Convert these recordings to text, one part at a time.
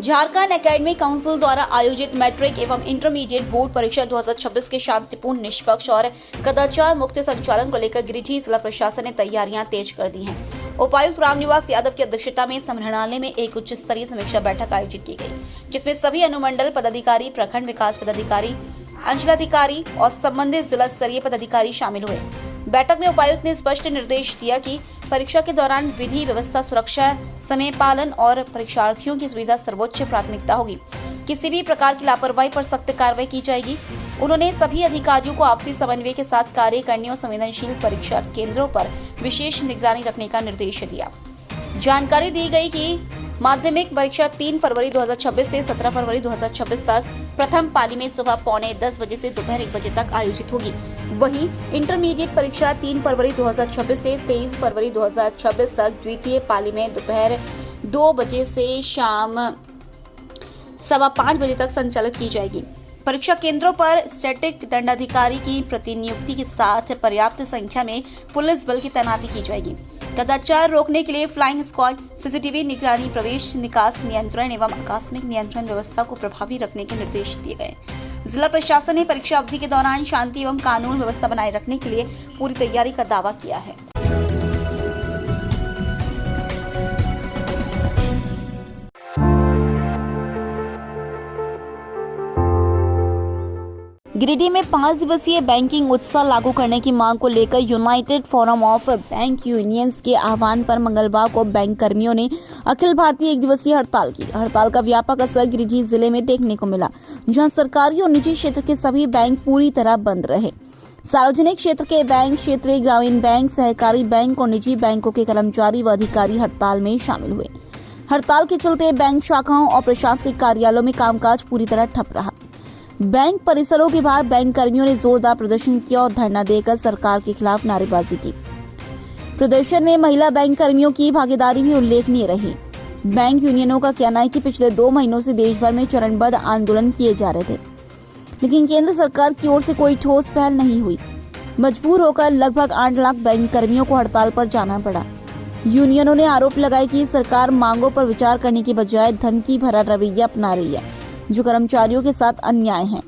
Jharkhand academic council द्वारा आयोजित matric एवं इंटरमीडिएट बोर्ड परीक्षा 2026 के शांतिपूर्ण, निष्पक्ष और कदाचार मुक्त संचालन को लेकर गिरिडीह जिला प्रशासन ने तैयारियां तेज कर दी हैं। उपायुक्त रामनिवास यादव की अध्यक्षता में समाहरणालय में एक उच्च स्तरीय समीक्षा बैठक आयोजित की गई, जिसमें सभी अनुमंडल पदाधिकारी, प्रखंड विकास पदाधिकारी, अंचलाधिकारी और संबंधित जिला स्तरीय पदाधिकारी शामिल हुए। बैठक में उपायुक्त ने स्पष्ट निर्देश दिया कि परीक्षा के दौरान विधि व्यवस्था, सुरक्षा, समय पालन और परीक्षार्थियों की सुविधा सर्वोच्च प्राथमिकता होगी। किसी भी प्रकार की लापरवाही पर सख्त कार्रवाई की जाएगी। उन्होंने सभी अधिकारियों को आपसी समन्वय के साथ कार्य करने और संवेदनशील परीक्षा केंद्रों पर विशेष निगरानी रखने का निर्देश दिया। जानकारी दी गई कि माध्यमिक परीक्षा 3 फरवरी 2026 से 17 फरवरी 2026 तक प्रथम पाली में सुबह 9:45 बजे से दोपहर 1 बजे तक आयोजित होगी। वहीं इंटरमीडिएट परीक्षा 3 फरवरी 2026 से 23 फरवरी 2026 तक द्वितीय पाली में दोपहर 2 बजे से शाम 5:15 बजे तक संचालित की जाएगी। परीक्षा केंद्रों पर स्टैटिक दंडाधिकारी की प्रतिनियुक्ति के साथ पर्याप्त संख्या में पुलिस बल की तैनाती की जाएगी। कदाचार रोकने के लिए फ्लाइंग स्क्वाड, सीसीटीवी निगरानी, प्रवेश निकास नियंत्रण एवं आकस्मिक नियंत्रण व्यवस्था को प्रभावी रखने के निर्देश दिए गए। जिला प्रशासन ने परीक्षा अवधि के दौरान शांति एवं कानून व्यवस्था बनाए रखने के लिए पूरी तैयारी का दावा किया है। गिरिडीह में 5 दिवसीय बैंकिंग उत्सव लागू करने की मांग को लेकर United forum of bank unions के आह्वान पर मंगलवार को बैंक कर्मियों ने अखिल भारतीय 1 दिवसीय हड़ताल की। हड़ताल का व्यापक असर गिरिडीह जिले में देखने को मिला, जहां सरकारी और निजी क्षेत्र के सभी बैंक पूरी तरह बंद रहे। सार्वजनिक क्षेत्र के बैंक, क्षेत्रीय ग्रामीण बैंक, सहकारी बैंक और निजी बैंकों के कर्मचारी व अधिकारी हड़ताल में शामिल हुए। हड़ताल के चलते बैंक शाखाओं और प्रशासनिक कार्यालयों में कामकाज पूरी तरह ठप रहा। बैंक परिसरों के बाहर बैंक कर्मियों ने जोरदार प्रदर्शन किया और धरना देकर सरकार के खिलाफ नारेबाजी की। प्रदर्शन में महिला बैंक कर्मियों की भागीदारी भी उल्लेखनीय रही। बैंक यूनियनों का कहना है कि पिछले 2 महीनों से देश भर में चरणबद्ध आंदोलन किए जा रहे थे, लेकिन केंद्र सरकार की ओर से कोई ठोस पहल नहीं हुई। मजबूर होकर लगभग 8 लाख बैंक कर्मियों को हड़ताल पर जाना पड़ा। यूनियनों ने आरोप लगाया कि सरकार मांगों पर विचार करने की बजाय धमकी भरा रवैया अपना रही है, जो कर्मचारियों के साथ अन्याय है।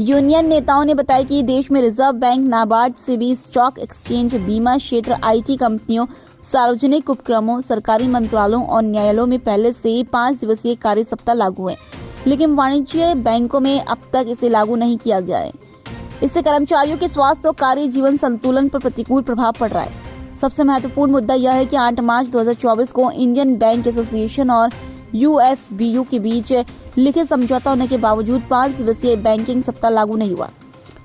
यूनियन नेताओं ने बताया कि देश में reserve bank, NABARD, SEBI, stock exchange, बीमा क्षेत्र, आईटी कंपनियों, सार्वजनिक उपक्रमों, सरकारी मंत्रालयों और न्यायालयों में पहले से ही 5 दिवसीय कार्य सप्ताह लागू है, लेकिन वाणिज्य बैंकों में अब तक इसे लागू नहीं किया गया है। इससे कर्मचारियों के स्वास्थ्य और कार्य जीवन संतुलन पर प्रतिकूल प्रभाव पड़ रहा है। सबसे महत्वपूर्ण मुद्दा यह है कि 8 मार्च 2024 को इंडियन बैंक एसोसिएशन और यूएफबीयू के बीच लिखित समझौता होने के बावजूद 5 दिवसीय बैंकिंग सप्ताह लागू नहीं हुआ।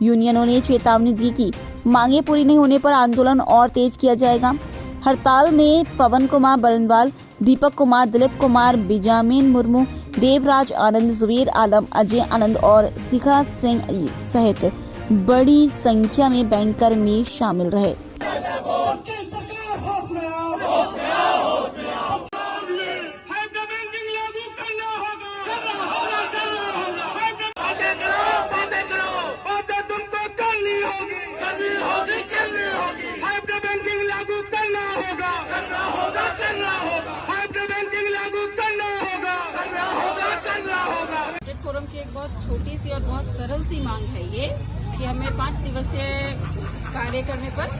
यूनियनों ने चेतावनी दी कि मांगे पूरी नहीं होने पर आंदोलन और तेज किया जाएगा। हड़ताल में पवन कुमार बरनवाल, दीपक कुमार, दिलीप कुमार, बिजामिन मुर्मू, देवराज आनंद, जुबेर आलम, अजय आनंद और शिखा सिंह सहित बड़ी संख्या में बैंक कर्मी शामिल रहे। फोरम की एक बहुत छोटी सी और बहुत सरल सी मांग है ये कि हमें 5 दिवसीय कार्य करने पर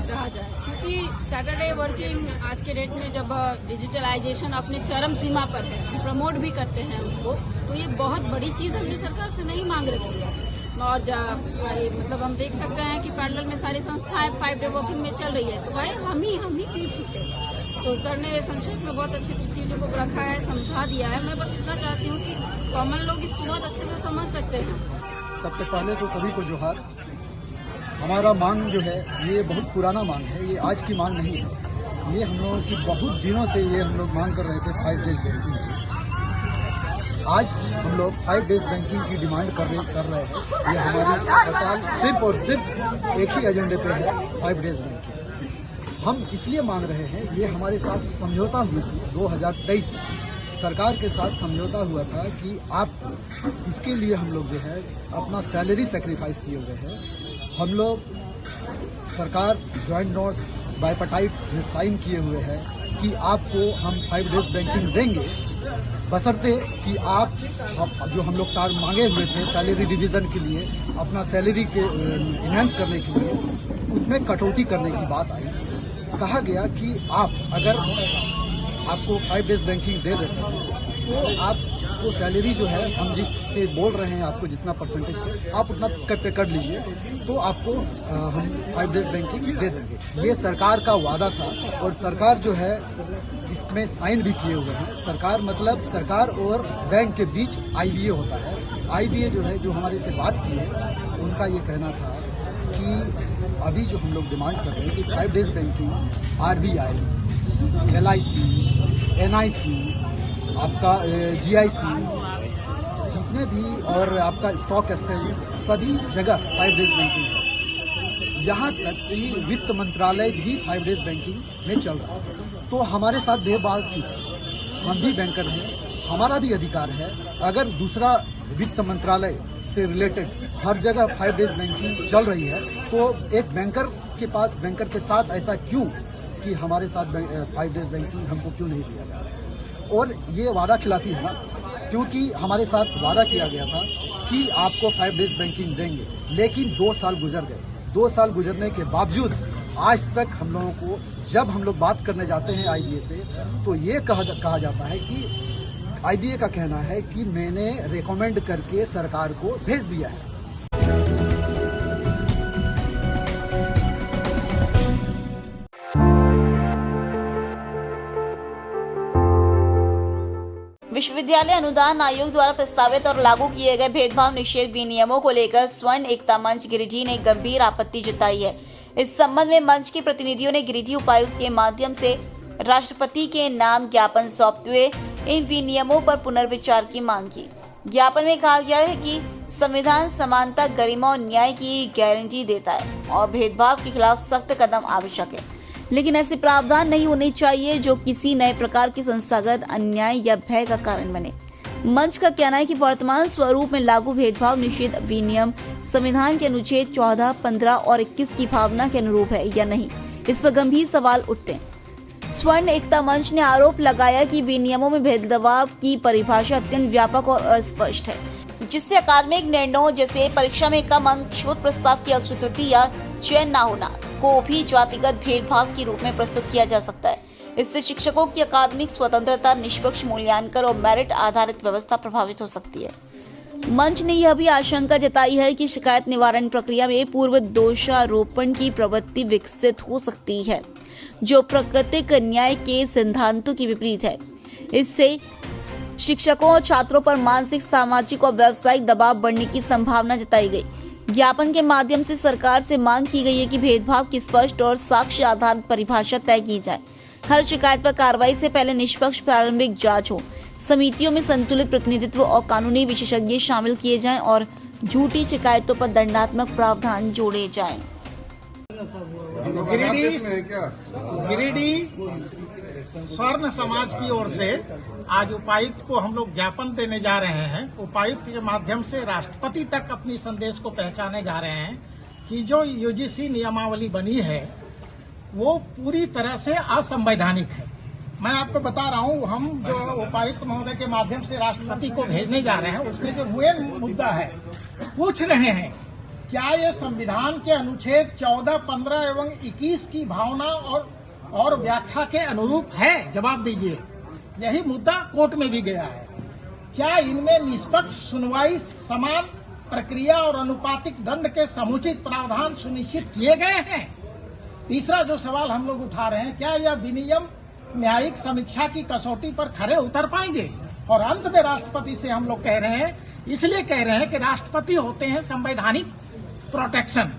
रहा जाए, क्योंकि सैटरडे वर्किंग आज के डेट में जब डिजिटलाइजेशन अपने चरम सीमा पर है, हम प्रमोट भी करते हैं उसको, तो ये बहुत बड़ी चीज़ हमने सरकार से नहीं मांग रखी है। और मतलब हम देख सकते हैं कि पैरेलल में सारी संस्थाएं 5 डे वर्किंग में चल रही है, तो भाई हम ही क्यों छूटे। तो सर ने संक्षेप में बहुत अच्छी चीज़ों को रखा है, समझा दिया है। मैं बस इतना चाहती हूँ कि कॉमन लोग इसको बहुत अच्छे से समझ सकते हैं। सबसे पहले तो सभी को जोहार। हमारा मांग जो है ये बहुत पुराना मांग है, ये आज की मांग नहीं है। ये हम लोगों की बहुत दिनों से ये हम लोग मांग कर रहे थे 5 डेज बैंकिंग की। आज हम लोग 5 डेज बैंकिंग की डिमांड कर रहे हैं। ये हमारी हड़ताल सिर्फ और सिर्फ एक ही एजेंडे पे है, 5 डेज बैंकिंग। हम इसलिए मांग रहे हैं, ये हमारे साथ समझौता हुई थी 2023 में, सरकार के साथ समझौता हुआ था कि आप इसके लिए हम लोग जो है अपना सैलरी सेक्रीफाइस किए हुए हैं। हम लोग सरकार जॉइंट नोट बाइपाटाइट में साइन किए हुए हैं कि आपको हम 5 डेज बैंकिंग देंगे बशर्ते कि आप जो हम लोग मांगे हुए थे सैलरी डिवीज़न के लिए, अपना सैलरी के इन्हेंस करने के लिए, उसमें कटौती करने की बात आई। कहा गया कि आप अगर आपको 5 डेज बैंकिंग दे देते हैं तो आपको सैलरी जो है हम जिस पे बोल रहे हैं आपको जितना परसेंटेज थे आप उतना पे कर लीजिए तो आपको हम 5 डेज बैंकिंग दे देंगे। ये सरकार का वादा था और सरकार जो है इसमें साइन भी किए हुए हैं। सरकार मतलब सरकार और बैंक के बीच IBA होता है। IBA जो है जो हमारे से बात की है उनका ये कहना था कि अभी जो हम लोग डिमांड कर रहे हैं कि 5 days banking RBI, LIC, NIC, आपका GIC, जितने भी और आपका स्टॉक एक्सचेंज सभी जगह 5 डेज बैंकिंग है। यहाँ तक कि वित्त मंत्रालय भी 5 डेज बैंकिंग में चल रहा है। तो हमारे साथ भेदभाव क्यों? हम भी बैंकर हैं, हमारा भी अधिकार है। अगर दूसरा वित्त मंत्रालय से रिलेटेड हर जगह 5 डेज बैंकिंग चल रही है तो एक बैंकर के पास, बैंकर के साथ ऐसा क्यों कि हमारे साथ 5 डेज बैंकिंग हमको क्यों नहीं दिया जा रहा है? और ये वादा खिलाफी है ना, क्योंकि हमारे साथ वादा किया गया था कि आपको 5 डेज बैंकिंग देंगे, लेकिन 2 साल गुजर गए। 2 साल गुजरने के बावजूद आज तक हम लोगों को जब हम लोग बात करने जाते हैं IBA से तो ये कहा जाता है कि IBA का कहना है कि मैंने रेकमेंड करके सरकार को भेज दिया है। विश्वविद्यालय अनुदान आयोग द्वारा प्रस्तावित और लागू किए गए भेदभाव निषेध विनियमों को लेकर स्वर्ण एकता मंच गिरिडीह ने गंभीर आपत्ति जताई है। इस संबंध में मंच के प्रतिनिधियों ने गिरिडीह उपायुक्त के माध्यम से राष्ट्रपति के नाम ज्ञापन सौंपते हुए इन विनियमों पर पुनर्विचार की मांग की। ज्ञापन में कहा गया है कि संविधान समानता, गरिमा और न्याय की गारंटी देता है और भेदभाव के खिलाफ सख्त कदम आवश्यक है, लेकिन ऐसे प्रावधान नहीं होने चाहिए जो किसी नए प्रकार के संस्थागत अन्याय या भय का कारण बने। मंच का कहना है कि वर्तमान स्वरूप में लागू भेदभाव निषेध अधिनियम संविधान के अनुच्छेद 14, 15 और 21 की भावना के अनुरूप है या नहीं, इस पर गंभीर सवाल उठते हैं। स्वर्ण एकता मंच ने आरोप लगाया कि विनियमों में भेदभाव की परिभाषा अत्यंत व्यापक और अस्पष्ट है, जिससे अकादमिक निर्णयों जैसे परीक्षा में कम अंक, शोध प्रस्ताव की अस्वीकृति या चयन न होना को भी जातिगत भेदभाव के रूप में प्रस्तुत किया जा सकता है। इससे शिक्षकों की अकादमिक स्वतंत्रता, निष्पक्ष मूल्यांकन और मेरिट आधारित व्यवस्था प्रभावित हो सकती है। मंच ने यह भी आशंका जताई है कि शिकायत निवारण प्रक्रिया में पूर्व दोषारोपण की प्रवृत्ति विकसित हो सकती है, जो प्राकृतिक न्याय के सिद्धांतों की विपरीत है। इससे शिक्षकों और छात्रों पर मानसिक, सामाजिक और व्यावसायिक दबाव बढ़ने की संभावना जताई गई। ज्ञापन के माध्यम से सरकार से मांग की गई है कि भेदभाव की स्पष्ट और साक्ष्य आधारित परिभाषा तय की जाए। हर शिकायत पर कार्रवाई से पहले निष्पक्ष प्रारंभिक जांच हो, समितियों में संतुलित प्रतिनिधित्व और कानूनी विशेषज्ञ शामिल किए जाएं और झूठी शिकायतों पर दंडात्मक प्रावधान जोड़े जाएं। गिरिडीह स्वर्ण समाज की ओर से आज उपायुक्त को हम लोग ज्ञापन देने जा रहे हैं। उपायुक्त के माध्यम से राष्ट्रपति तक अपनी संदेश को पहुंचाने जा रहे हैं कि जो UGC नियमावली बनी है वो पूरी तरह से असंवैधानिक है। मैं आपको बता रहा हूं, हम जो उपायुक्त महोदय के माध्यम से राष्ट्रपति को भेजने जा रहे हैं उसमें जो मेन मुद्दा है, पूछ रहे हैं क्या ये संविधान के अनुच्छेद 14, 15 एवं 21 की भावना और व्याख्या के अनुरूप है? जवाब दीजिए। यही मुद्दा कोर्ट में भी गया है। क्या इनमें निष्पक्ष सुनवाई, समान प्रक्रिया और अनुपातिक दंड के समुचित प्रावधान सुनिश्चित किए गए हैं? तीसरा जो सवाल हम लोग उठा रहे हैं, क्या यह विनियम न्यायिक समीक्षा की कसौटी पर खरे उतर पाएंगे? और अंत में राष्ट्रपति से हम लोग कह रहे हैं, इसलिए कह रहे हैं कि राष्ट्रपति होते हैं संवैधानिक प्रोटेक्शन।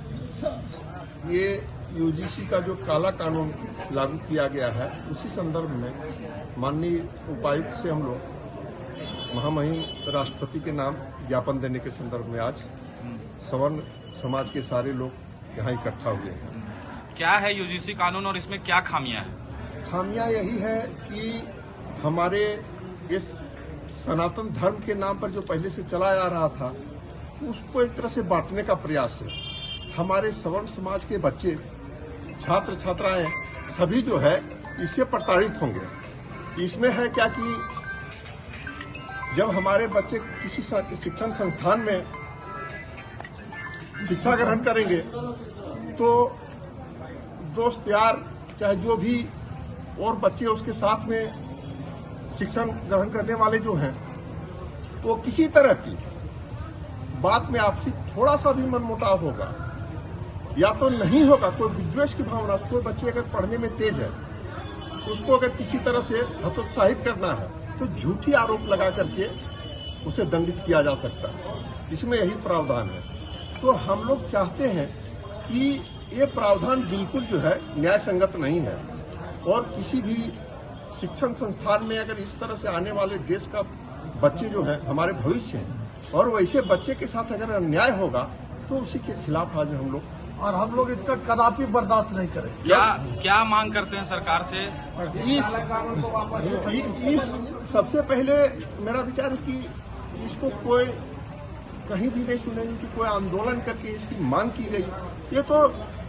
ये UGC का जो काला कानून लागू किया गया है उसी संदर्भ में माननीय उपायुक्त से हम लोग महामहिम राष्ट्रपति के नाम ज्ञापन देने के संदर्भ में आज सवर्ण समाज के सारे लोग यहाँ इकट्ठा हुए हैं। क्या है UGC कानून और इसमें क्या खामियां हैं? खामियां यही है कि हमारे इस सनातन धर्म के नाम पर जो पहले से चला आ रहा था उसको एक तरह से बांटने का प्रयास है। हमारे सवर्ण समाज के बच्चे, छात्र छात्राएं सभी जो है इससे प्रताड़ित होंगे। इसमें है क्या कि जब हमारे बच्चे किसी शिक्षण संस्थान में शिक्षा ग्रहण करेंगे तो दोस्त यार चाहे जो भी और बच्चे उसके साथ में शिक्षण ग्रहण करने वाले जो हैं वो किसी तरह की बात में आपसी थोड़ा सा भी मनमुटाव होगा या तो नहीं होगा, कोई विद्वेष की भावना से, कोई बच्चे अगर पढ़ने में तेज है उसको अगर किसी तरह से हतोत्साहित करना है तो झूठी आरोप लगा करके उसे दंडित किया जा सकता है। इसमें यही प्रावधान है। तो हम लोग चाहते हैं कि ये प्रावधान बिल्कुल जो है न्याय संगत नहीं है और किसी भी शिक्षण संस्थान में अगर इस तरह से आने वाले देश का बच्चे जो है हमारे भविष्य हैं और वैसे बच्चे के साथ अगर अन्याय होगा तो उसी के खिलाफ आज हम लोग इसका कदापि बर्दाश्त नहीं करेंगे। क्या मांग करते हैं सरकार से? इस सबसे पहले मेरा विचार है कि इसको कोई कहीं भी नहीं सुनेंगे कि कोई आंदोलन करके इसकी मांग की गई। ये तो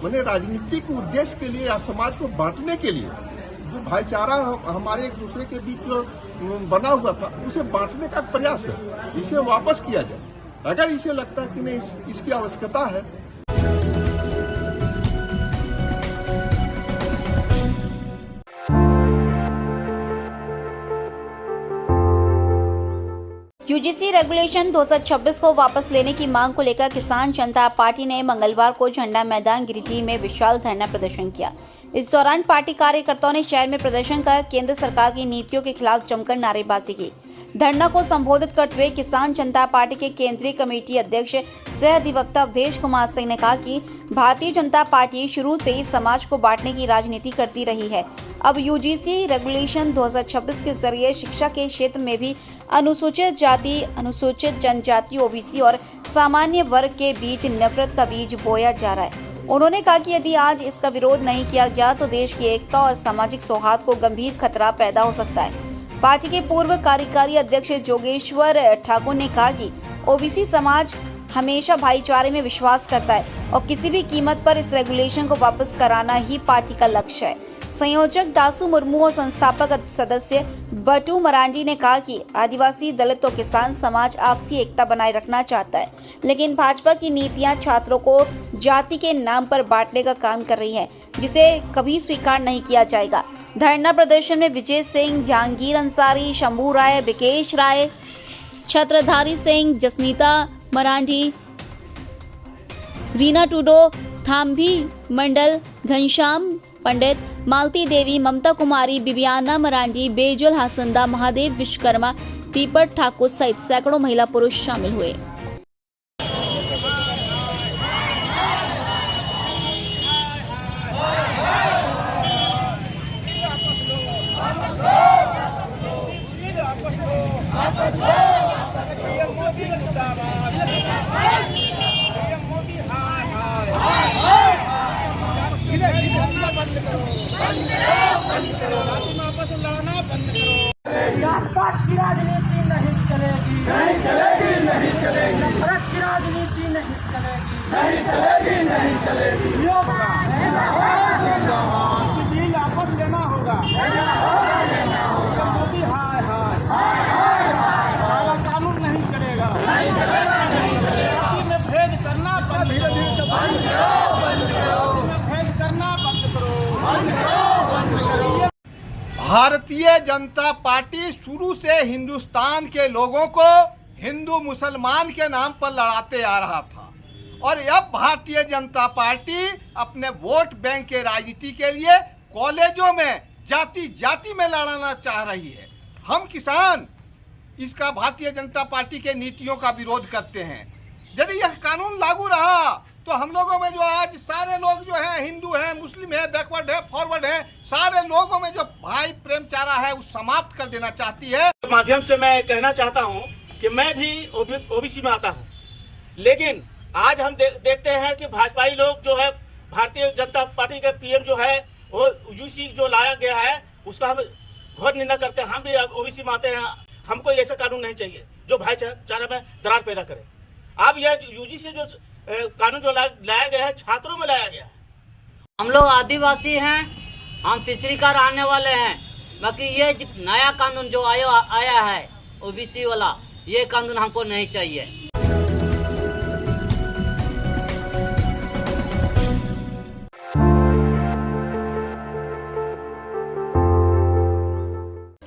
मैंने राजनीतिक उद्देश्य के लिए या समाज को बांटने के लिए जो भाईचारा हमारे एक दूसरे के बीच जो बना हुआ था उसे बांटने का प्रयास है। इसे वापस किया जाए। अगर इसे लगता है कि नहीं इसकी आवश्यकता है। यूजीसी रेगुलेशन 2026 को वापस लेने की मांग को लेकर किसान जनता पार्टी ने मंगलवार को झंडा मैदान गिरिडीह में विशाल धरना प्रदर्शन किया। इस दौरान पार्टी कार्यकर्ताओं ने शहर में प्रदर्शन कर केंद्र सरकार की नीतियों के खिलाफ जमकर नारेबाजी की। धरना को संबोधित करते हुए किसान जनता पार्टी के केंद्रीय कमेटी अध्यक्ष सह अधिवक्ता अवधेश कुमार सिंह ने कहा कि भारतीय जनता पार्टी शुरू से ही समाज को बांटने की राजनीति करती रही है। अब यूजीसी रेगुलेशन 2026 के जरिए शिक्षा के क्षेत्र में भी अनुसूचित जाति, अनुसूचित जनजाति, ओबीसी और सामान्य वर्ग के बीच नफरत का बीज बोया जा रहा है। उन्होंने कहा कि यदि आज इसका विरोध नहीं किया गया तो देश की एकता और सामाजिक सौहार्द को गंभीर खतरा पैदा हो सकता है। पार्टी के पूर्व कार्यकारी अध्यक्ष जोगेश्वर ठाकुर ने कहा कि ओबीसी समाज हमेशा भाईचारे में विश्वास करता है और किसी भी कीमत पर इस रेगुलेशन को वापस कराना ही पार्टी का लक्ष्य है। संयोजक दासू मुर्मू और संस्थापक सदस्य बटू मरांडी ने कहा कि आदिवासी, दलित और किसान समाज आपसी एकता बनाए रखना चाहता है, लेकिन भाजपा की नीतियां छात्रों को जाति के नाम पर बांटने का काम कर रही है, जिसे कभी स्वीकार नहीं किया जाएगा। धरना प्रदर्शन में विजय सिंह, जहांगीर अंसारी, शंभू राय, विकेश राय, छत्रधारी सिंह, जसनीता मरांडी, रीना टूडो, थाम्भी मंडल, घनश्याम पंडित, मालती देवी, ममता कुमारी, बिबियाना मरांडी, बेजुल हासंदा, महादेव विश्वकर्मा, दीपक ठाकुर सहित सैकड़ों महिला पुरुष शामिल हुए। जात-पात की राजनीति नहीं चलेगी, नहीं चलेगी, नहीं चलेगी। नफरत की राजनीति नहीं चलेगी, नहीं चलेगी, नहीं चलेगी। सिविल वापस लेना होगा, मोदी हाय हाय, काला कानून नहीं चलेगा, नहीं चलेगा, नहीं चलेगा। में भेद करना बंद करो, में भेद करना बंद करो, बंद करो, बंद करो। भारतीय जनता पार्टी शुरू से हिंदुस्तान के लोगों को हिंदू मुसलमान के नाम पर लड़ाते आ रहा था और अब भारतीय जनता पार्टी अपने वोट बैंक के राजनीति के लिए कॉलेजों में जाति जाति में लड़ाना चाह रही है। हम किसान इसका भारतीय जनता पार्टी के नीतियों का विरोध करते हैं। यदि यह कानून लागू रहा तो हम लोगों में जो आज सारे लोग जो है हिंदू है, मुस्लिम है, बैकवर्ड है, फॉरवर्ड है, सारे लोगों में जो भाई प्रेमचारा है वो समाप्त कर देना चाहती है। माध्यम से मैं कहना चाहता हूं कि मैं भी ओबीसी में आता हूं, लेकिन आज हम देखते हैं कि भाजपाई लोग जो है भारतीय जनता पार्टी के पीएम जो है वो यूजीसी जो लाया गया है उसका हम घोर निंदा करते हैं। हम भी ओबीसी में आते हैं, हमको ऐसा कानून नहीं चाहिए जो भाईचारा में दरार पैदा करे। अब यह यूजीसी जो कानून जो लाया गया है छात्रों में लाया गया है। हम लोग आदिवासी हैं, हम तीसरी कार आने वाले हैं, बाकी ये नया कानून जो आया है ओबीसी वाला, ये कानून हमको नहीं चाहिए।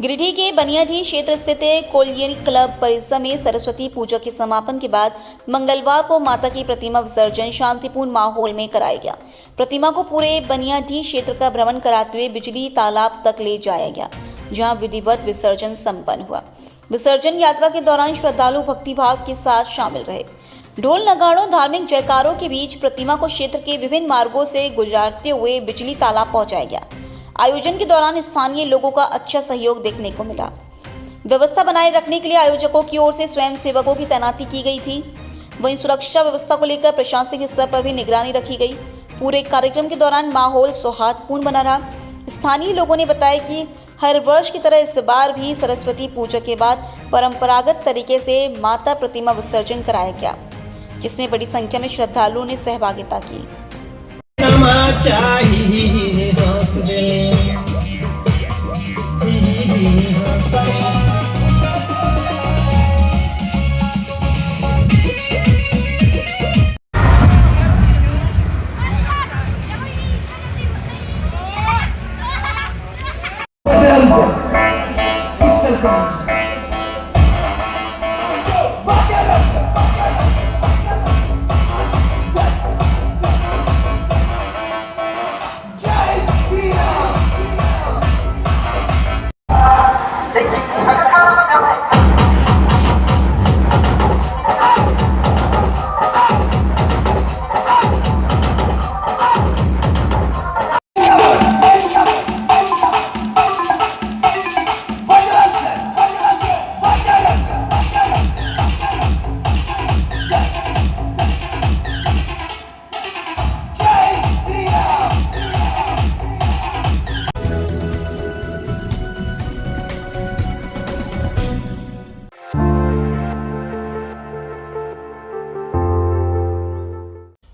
गिरिडीह के बनियाडीह क्षेत्र स्थित कोलियल क्लब परिसर में सरस्वती पूजा के समापन के बाद मंगलवार को माता की प्रतिमा विसर्जन शांतिपूर्ण माहौल में कराया गया। प्रतिमा को पूरे बनियाडीह क्षेत्र का भ्रमण कराते हुए बिजली तालाब तक ले जाया गया, जहां विधिवत विसर्जन संपन्न हुआ। विसर्जन यात्रा के दौरान श्रद्धालु भक्तिभाव के साथ शामिल रहे। ढोल नगाड़ों धार्मिक जयकारों के बीच प्रतिमा को क्षेत्र के विभिन्न मार्गों से गुजारते हुए बिजली तालाब पहुंचाया गया। आयोजन के दौरान स्थानीय लोगों का अच्छा सहयोग देखने को मिला। व्यवस्था बनाए रखने के लिए आयोजकों की ओर से स्वयंसेवकों की तैनाती की गई थी। वहीं सुरक्षा व्यवस्था को लेकर प्रशासनिक स्तर पर भी निगरानी रखी गई। पूरे कार्यक्रम के दौरान माहौल सौहार्दपूर्ण बना रहा। स्थानीय लोगों ने बताया कि हर वर्ष की तरह इस बार भी सरस्वती पूजा के बाद परंपरागत तरीके से माता प्रतिमा विसर्जन कराया गया, जिसमें बड़ी संख्या में श्रद्धालुओं ने सहभागिता की।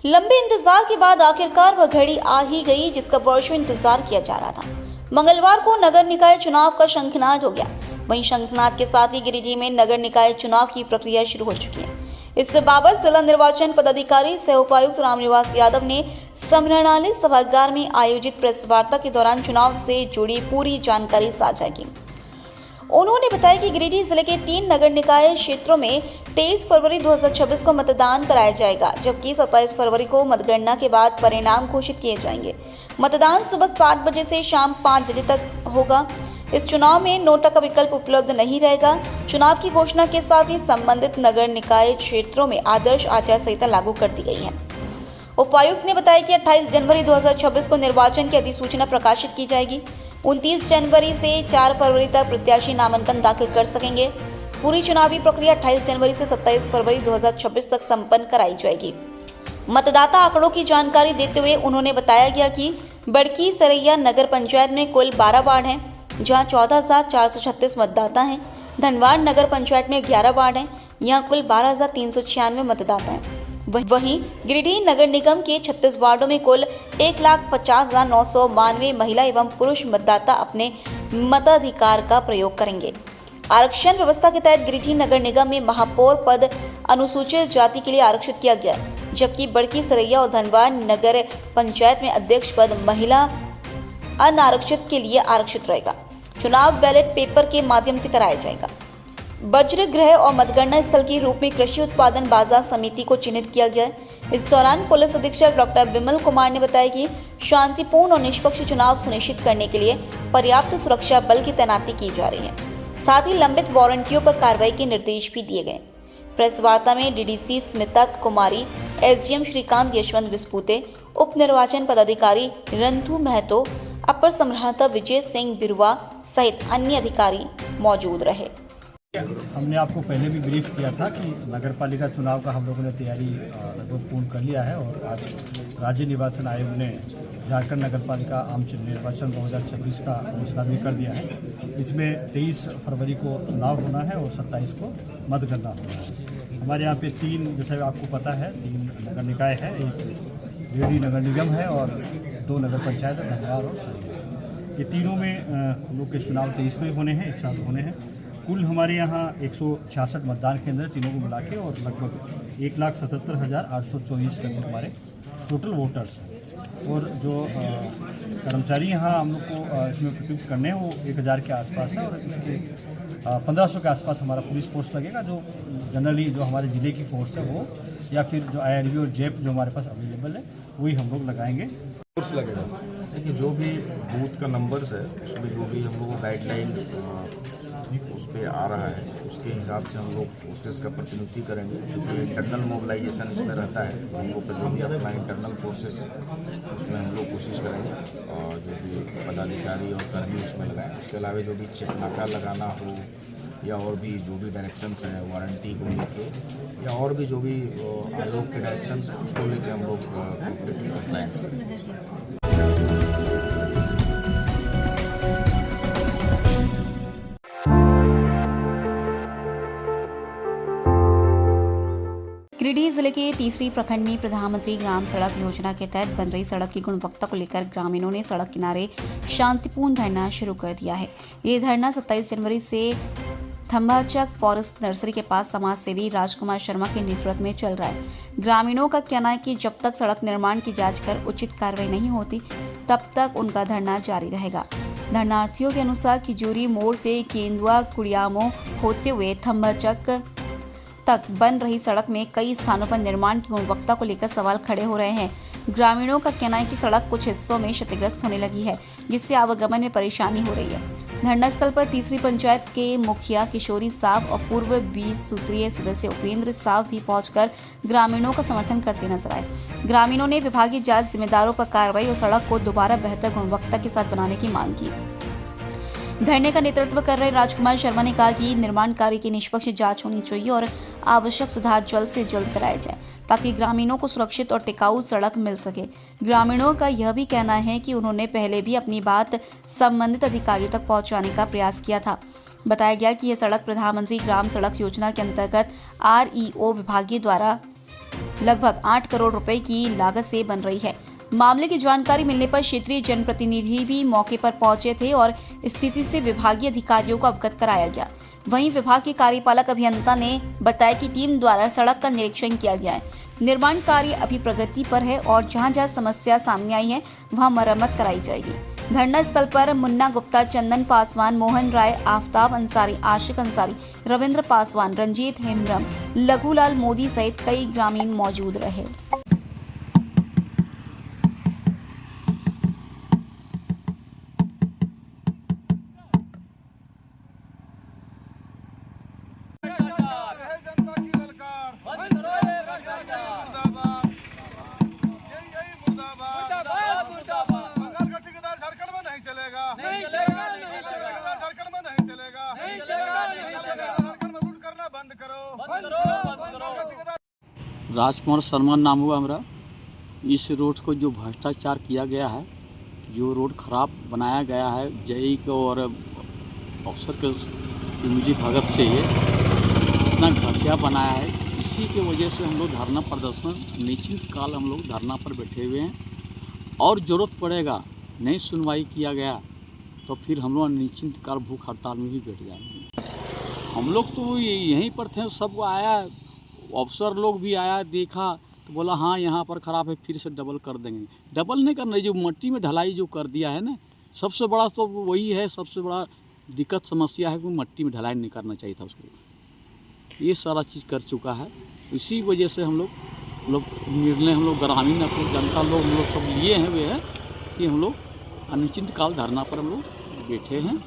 लंबे इंतजार के बाद आखिरकार वह घड़ी आ ही गई जिसका वर्षों इंतजार किया जा रहा था। मंगलवार को नगर निकाय चुनाव का शंखनाद हो गया। वहीं शंखनाद के साथ ही गिरिडीह में नगर निकाय चुनाव की प्रक्रिया शुरू हो चुकी है। इस बाबत जिला निर्वाचन पदाधिकारी सह उपायुक्त रामनिवास यादव ने समरणालय सभागार में आयोजित प्रेस वार्ता के दौरान चुनाव से जुड़ी पूरी जानकारी साझा की। उन्होंने बताया कि गिरिडीह जिले के 3 नगर निकाय क्षेत्रों में 23 फरवरी 2026 को मतदान कराया जाएगा, जबकि 27 फरवरी को मतगणना के बाद परिणाम घोषित किए जाएंगे। मतदान सुबह 7 बजे से शाम 5 बजे तक होगा। इस चुनाव में नोटा का विकल्प उपलब्ध नहीं रहेगा। चुनाव की घोषणा के साथ ही संबंधित नगर निकाय क्षेत्रों में आदर्श आचार संहिता लागू कर दी गई है। उपायुक्त ने बताया कि 28 जनवरी 2026 को निर्वाचन की अधिसूचना प्रकाशित की जाएगी। 29 जनवरी से 4 फरवरी तक प्रत्याशी नामांकन दाखिल कर सकेंगे। पूरी चुनावी प्रक्रिया 28 जनवरी से 27 फरवरी 2026 तक संपन्न कराई जाएगी। मतदाता आंकड़ों की जानकारी देते हुए उन्होंने बताया गया कि बड़की सरैया नगर पंचायत में कुल 12 वार्ड हैं, जहां 14,436 मतदाता हैं। धनवाड़ नगर पंचायत में 11 वार्ड हैं, यहाँ कुल 12,396 मतदाता हैं। वहीं गिरिडीह नगर निगम के 36 वार्डों में कुल 1,50,992 महिला एवं पुरुष मतदाता अपने मताधिकार का प्रयोग करेंगे। आरक्षण व्यवस्था के तहत गिरिडीह नगर निगम में महापौर पद अनुसूचित जाति के लिए आरक्षित किया गया, जबकि बड़की सरैया और धनवाड़ नगर पंचायत में अध्यक्ष पद महिला अनारक्षित के लिए आरक्षित रहेगा। चुनाव बैलेट पेपर के माध्यम से कराया जाएगा। वज्र गृह और मतगणना स्थल के रूप में कृषि उत्पादन बाजार समिति को चिन्हित किया गया है। इस दौरान पुलिस अधीक्षक डॉक्टर विमल कुमार ने बताया कि शांतिपूर्ण और निष्पक्ष चुनाव सुनिश्चित करने के लिए पर्याप्त सुरक्षा बल की तैनाती की जा रही है। साथ ही लंबित वारंटियों पर कार्रवाई के निर्देश भी दिए गए। प्रेस वार्ता में डीडीसी स्मिता कुमारी, एसडीएम श्रीकांत यशवंत विस्पुते, उप निर्वाचन पदाधिकारी रंथू महतो, अपर संग्रहता विजय सिंह बिरुआ सहित अन्य अधिकारी मौजूद रहे। हमने आपको पहले भी ब्रीफ किया था कि नगर पालिका चुनाव का हम लोगों ने तैयारी लगभग पूर्ण कर लिया है और आज राज्य निर्वाचन आयोग ने झारखंड नगर पालिका आम निर्वाचन 2026 का घोषणा भी कर दिया है। इसमें 23 फरवरी को चुनाव होना है और 27 को मतगणना होना है। हमारे यहाँ पे 3, जैसे आपको पता है, 3 नगर निकाय है। एक गिरिडीह नगर निगम है और 2 नगर पंचायत है, धनवाड़ और सरैया। ये तीनों में हम लोग के चुनाव 23 को ही होने हैं, एक साथ होने हैं। कुल हमारे यहाँ 166 मतदान केंद्र हैं तीनों को मिला के, और लगभग 1,77,824 करीब हमारे टोटल वोटर्स हैं। और जो कर्मचारी यहाँ हम लोग को इसमें प्रतिनियुक्त करने हैं वो 1,000 के आसपास है, और इसके 1,500 के आसपास हमारा पुलिस फोर्स लगेगा, जो जनरली जो हमारे ज़िले की फोर्स है वो, या फिर जो IRB और जेप जो हमारे पास अवेलेबल है वही हम लोग लगाएंगे। फोर्स लगेगा। देखिए जो भी बूथ का नंबर्स है उसमें जो भी हम लोग को गाइडलाइन उस पर आ रहा है उसके हिसाब से हम लोग फोर्सेस का प्रतिनिधित्व करेंगे, क्योंकि इंटरनल मोबिलाइजेशन इसमें रहता है। हम लोग का जो भी अपना इंटरनल फोर्सेस है उसमें हम लोग कोशिश करेंगे और जो भी पदाधिकारी और कर्मी उसमें लगाएं। उसके अलावा जो भी चेक नाका लगाना हो या और भी जो भी डायरेक्शंस हैं वारंटी को लेके या और भी जो भी आयोग के डायरेक्शंस हैं उसको लेके हम लोग कंप्लायंस करेंगे। गिरिडीह जिले के तीसरी प्रखंड में प्रधानमंत्री ग्राम सड़क योजना के तहत बन रही सड़क की गुणवत्ता को लेकर ग्रामीणों ने सड़क किनारे शांतिपूर्ण धरना शुरू कर दिया है। ये धरना 27 जनवरी से थम्बाचक फॉरेस्ट नर्सरी के पास समाज सेवी राजकुमार शर्मा के नेतृत्व में चल रहा है। ग्रामीणों का कहना है कि जब तक सड़क निर्माण की जांच कर उचित कार्रवाई नहीं होती तब तक उनका धरना जारी रहेगा। धरनार्थियों के अनुसार खिजूरी मोड़ से केंदुआ कुड़ियामो होते हुए थम्बाचक तक बन रही सड़क में कई स्थानों पर निर्माण की गुणवत्ता को लेकर सवाल खड़े हो रहे हैं। ग्रामीणों का कहना है कि सड़क कुछ हिस्सों में क्षतिग्रस्त होने लगी है, जिससे आवागमन में परेशानी हो रही है। धरना स्थल पर तीसरी पंचायत के मुखिया किशोरी साहब और पूर्व 20 सूत्रीय सदस्य उपेंद्र साहब भी पहुंचकर ग्रामीणों का समर्थन करते नजर आए। ग्रामीणों ने विभागीय जांच, जिम्मेदारों पर कार्रवाई और सड़क को दोबारा बेहतर गुणवत्ता के साथ बनाने की मांग की। धरने का नेतृत्व कर रहे राजकुमार शर्मा ने कहा कि निर्माण कार्य की निष्पक्ष जांच होनी चाहिए और आवश्यक सुधार जल्द से जल्द कराया जाए, ताकि ग्रामीणों को सुरक्षित और टिकाऊ सड़क मिल सके। ग्रामीणों का यह भी कहना है कि उन्होंने पहले भी अपनी बात संबंधित अधिकारियों तक पहुंचाने का प्रयास किया था। बताया गया कि यह सड़क प्रधानमंत्री ग्राम सड़क योजना के अंतर्गत REO विभागीय द्वारा लगभग 8 करोड़ रुपए की लागत से बन रही है। मामले की जानकारी मिलने पर क्षेत्रीय जनप्रतिनिधि भी मौके पर पहुंचे थे और स्थिति से विभागीय अधिकारियों को अवगत कराया गया। वहीं विभाग के कार्यपालक अभियंता ने बताया कि टीम द्वारा सड़क का निरीक्षण किया गया है। निर्माण कार्य अभी प्रगति पर है और जहां समस्या सामने आई है वहां मरम्मत कराई जाएगी। धरना स्थल पर मुन्ना गुप्ता, चंदन पासवान, मोहन राय, आफ्ताब अंसारी, आशिक अंसारी, रविंद्र पासवान, रंजीत हेम्ब्रम, लघुलाल मोदी सहित कई ग्रामीण मौजूद रहे। राजकुमार शर्मा नाम हुआ हमारा। इस रोड को जो भ्रष्टाचार किया गया है, जो रोड खराब बनाया गया है जेई को और अफसर की मुझे भगत से ये इतना घटिया बनाया है, इसी के वजह से हम लोग धरना प्रदर्शन निश्चित काल हम लोग धरना पर बैठे हुए हैं। और ज़रूरत पड़ेगा नहीं सुनवाई किया गया तो फिर हम लोग निश्चित काल भूख हड़ताल में भी बैठ जाएंगे। हम लोग तो यहीं पर थे, सब आया अफसर लोग भी आया, देखा तो बोला हाँ यहाँ पर ख़राब है, फिर से डबल कर देंगे। डबल नहीं करना, जो मट्टी में ढलाई जो कर दिया है ना, सबसे बड़ा तो वही है, सबसे बड़ा दिक्कत समस्या है कि मट्टी में ढलाई नहीं करना चाहिए था उसको। ये सारा चीज़ कर चुका है, इसी वजह से हम लोग निर्णय हम लोग ग्रामीण अपने जनता लोग हम लोग सब लिए हैं वे है कि हम लोग अनिश्चित काल धरना पर हम लोग बैठे हैं।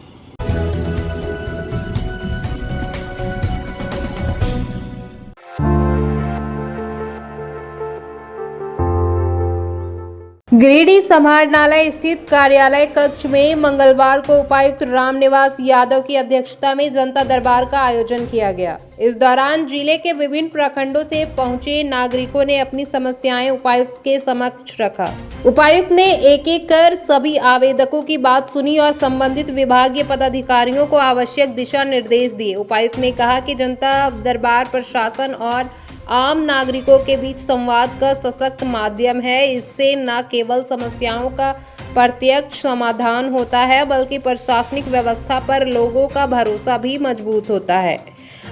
गिरिडीह समाहरणालय स्थित कार्यालय कक्ष में मंगलवार को उपायुक्त रामनिवास यादव की अध्यक्षता में जनता दरबार का आयोजन किया गया। इस दौरान जिले के विभिन्न प्रखंडों से पहुंचे नागरिकों ने अपनी समस्याएं उपायुक्त के समक्ष रखा। उपायुक्त ने एक एक कर सभी आवेदकों की बात सुनी और संबंधित विभागीय पदाधिकारियों को आवश्यक दिशा निर्देश दिए। उपायुक्त ने कहा कि जनता दरबार प्रशासन और आम नागरिकों के बीच संवाद का सशक्त माध्यम है। इससे न केवल समस्याओं का प्रत्यक्ष समाधान होता है बल्कि प्रशासनिक व्यवस्था पर लोगों का भरोसा भी मजबूत होता है।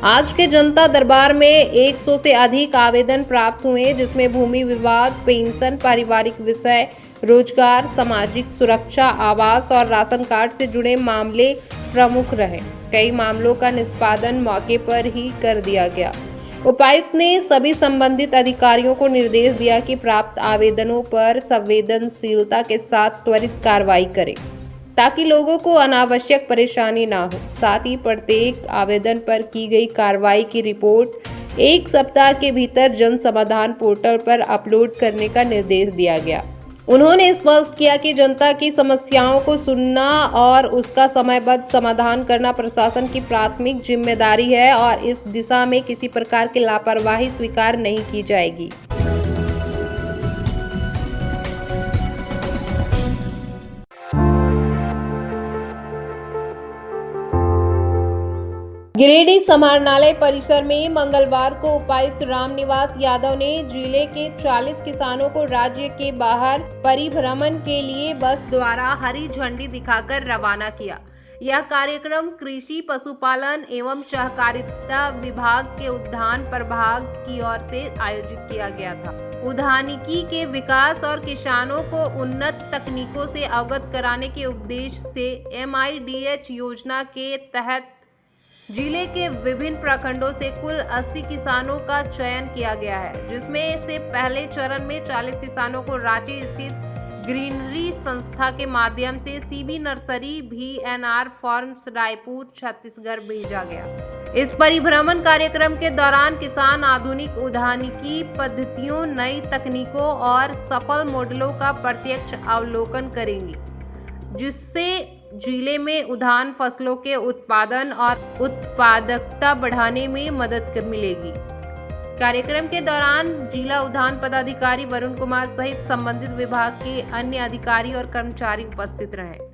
आज के जनता दरबार में 100 से अधिक आवेदन प्राप्त हुए, जिसमें भूमि विवाद, पेंशन, पारिवारिक विषय, रोजगार, सामाजिक सुरक्षा, आवास और राशन कार्ड से जुड़े मामले प्रमुख रहे। कई मामलों का निष्पादन मौके पर ही कर दिया गया। उपायुक्त ने सभी संबंधित अधिकारियों को निर्देश दिया कि प्राप्त आवेदनों पर संवेदनशीलता के साथ त्वरित कार्रवाई करें ताकि लोगों को अनावश्यक परेशानी ना हो। साथ ही प्रत्येक आवेदन पर की गई कार्रवाई की रिपोर्ट 1 सप्ताह के भीतर जन समाधान पोर्टल पर अपलोड करने का निर्देश दिया गया। उन्होंने स्पष्ट किया कि जनता की समस्याओं को सुनना और उसका समयबद्ध समाधान करना प्रशासन की प्राथमिक जिम्मेदारी है और इस दिशा में किसी प्रकार की लापरवाही स्वीकार नहीं की जाएगी। गिरिडीह समाहरणालय परिसर में मंगलवार को उपायुक्त रामनिवास यादव ने जिले के 40 किसानों को राज्य के बाहर परिभ्रमण के लिए बस द्वारा हरी झंडी दिखाकर रवाना किया। यह कार्यक्रम कृषि, पशुपालन एवं सहकारिता विभाग के उद्यान प्रभाग की ओर से आयोजित किया गया था। उद्यानिकी के विकास और किसानों को उन्नत तकनीकों से अवगत कराने के उद्देश्य से MIDH योजना के तहत जिले के विभिन्न प्रखंडों से कुल 80 किसानों का चयन किया गया है, जिसमें से पहले चरण में 40 किसानों को रांची स्थित ग्रीनरी संस्था के माध्यम से CB nursery VNR farms Raipur Chhattisgarh भेजा गया। इस परिभ्रमण कार्यक्रम के दौरान किसान आधुनिक उद्यानिकी पद्धतियों, नई तकनीकों और सफल मॉडलों का प्रत्यक्ष अवलोकन करेंगे, जिससे जिले में उद्यान फसलों के उत्पादन और उत्पादकता बढ़ाने में मदद मिलेगी। कार्यक्रम के दौरान जिला उद्यान पदाधिकारी वरुण कुमार सहित संबंधित विभाग के अन्य अधिकारी और कर्मचारी उपस्थित रहे।